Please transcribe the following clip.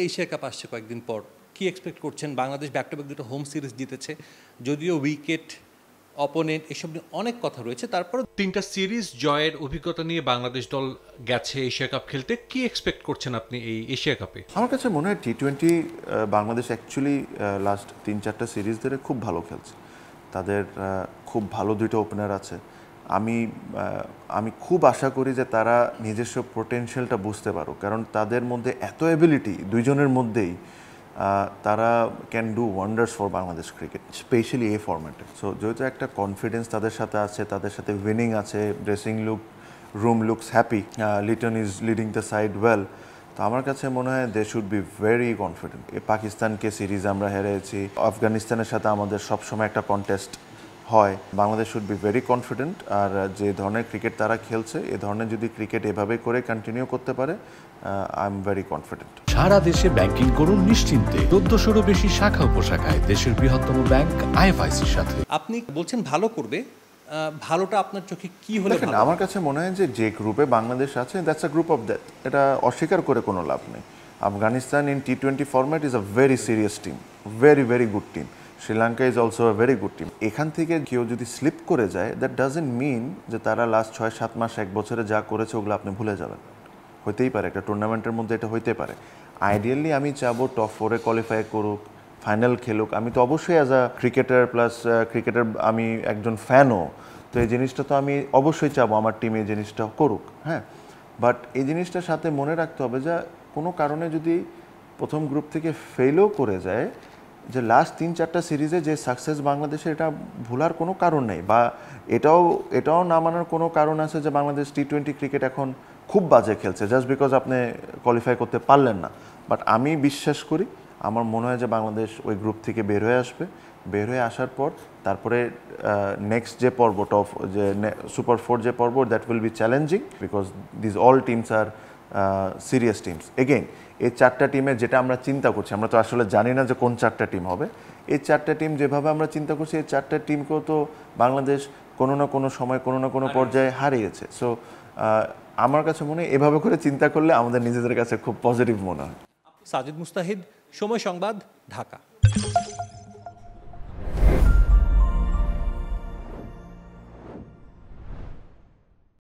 Asia cup আসছে কয়েকদিন পর, কি এক্সপেক্ট করছেন? বাংলাদেশ ব্যাক টু ব্যাক দুটো হোম সিরিজ জিতেছে, যদিও উইকেট অপোনেন্ট এসব নিয়ে অনেক কথা রয়েছে, তারপর 3টা সিরিজ জয়ের অভিজ্ঞতা নিয়ে বাংলাদেশ দল গেছে এশিয়া কাপ খেলতে। কি এক্সপেক্ট করছেন আপনি এই এশিয়া কাপে? আমার কাছে মনে হয় T20 বাংলাদেশ অ্যাকচুয়ালি লাস্ট 3-4টা সিরিজ ধরে খুব ভালো খেলছে। তাদের খুব ভালো দুটো ওপেনার আছে। আমি খুব আশা করি যে তারা নিজস্ব পোটেনশিয়ালটা বুঝতে পারুক, কারণ তাদের মধ্যে এত এবিলিটি দুইজনের মধ্যেই, তারা can do wonders for Bangladesh cricket, specially এই ফরম্যাটে। সো যেহেতু একটা কনফিডেন্স তাদের সাথে আছে, তাদের সাথে উইনিং আছে, dressing room looks happy, Liton is leading the side well. তো আমার কাছে মনে হয় they should be very confident. পাকিস্তানকে সিরিজ আমরা হেরেছি, আফগানিস্তানের সাথে আমাদের সবসময় একটা কন্টেস্ট হয়। Bangladesh should be very confident. আর যে ধরনের ক্রিকেট তারা খেলছে, এ ধরনের যদি ক্রিকেট এভাবে করে কন্টিনিউ করতে পারে, আই এম ভেরি কনফিডেন্ট। সারা দেশে ব্যাংকিং করুন নিশ্চিন্তে। ১৪০০-রও বেশি শাখা উপশাখায় দেশের বৃহত্তম ব্যাংক আইএফআইসির সাথে। আপনি বলছেন ভালো করবে, ভালোটা আপনার চোখে কি হলে ভালো? আমার কাছে মনে হয় যে গ্রুপে বাংলাদেশ আছে, that's a group of death. এটা অস্বীকার করে কোনো লাভ নেই। Afghanistan in T20 format is a very serious team, very very good team. Sri Lanka is also a very good team. এখান থেকে কেউ যদি স্লিপ করে যায়, দ্যাট ডাজেন্ট মিন যে তারা লাস্ট 6-7 মাস 1 বছরে যা করেছে ওগুলো আপনি ভুলে যাবেন। হইতেই পারে, একটা টুর্নামেন্টের মধ্যে এটা হইতে পারে। আইডিয়ালি আমি চাবো টপ 4-এ কোয়ালিফাই করুক, ফাইনাল খেলুক। আমি তো অবশ্যই as a cricketer plus cricketer আমি একজন ফ্যানও, তো এই জিনিসটা তো আমি অবশ্যই চাবো আমার টিম এই জিনিসটা করুক। হ্যাঁ, বাট এই জিনিসটার সাথে মনে রাখতে হবে যে কোনো কারণে যদি প্রথম গ্রুপ থেকে ফেলও করে যায়, যে লাস্ট 3-4টা সিরিজে যে সাকসেস বাংলাদেশে, এটা ভুলার কোনো কারণ নেই। বা এটাও না মানার কোনো কারণ আছে যে বাংলাদেশ T20 ক্রিকেট এখন খুব বাজে খেলছে জাস্ট বিকজ আপনি কোয়ালিফাই করতে পারলেন না। বাট আমি বিশ্বাস করি, আমার মনে হয় যে বাংলাদেশ ওই গ্রুপ থেকে বের হয়ে আসবে। বের হয়ে আসার পর তারপরে নেক্সট যে পর্ব, যে সুপার 4 যে পর্ব, that will be challenging because this all teams are serious teams. Again এই 4টা টিমে যেটা আমরা চিন্তা করছি, আমরা তো আসলে জানি না যে কোন 4টা টিম হবে। এই 4টা টিম যেভাবে আমরা চিন্তা করছি, এই 4টা টিমকেও তো বাংলাদেশ কোনো না কোনো সময় কোনো না কোনো পর্যায়ে হারিয়েছে। সো আমার কাছে মনে হয় এভাবে করে চিন্তা করলে আমাদের নিজেদের কাছে খুব পজিটিভ মনে হয়। সাজিদ মুস্তাহিদ, সময় সংবাদ, ঢাকা।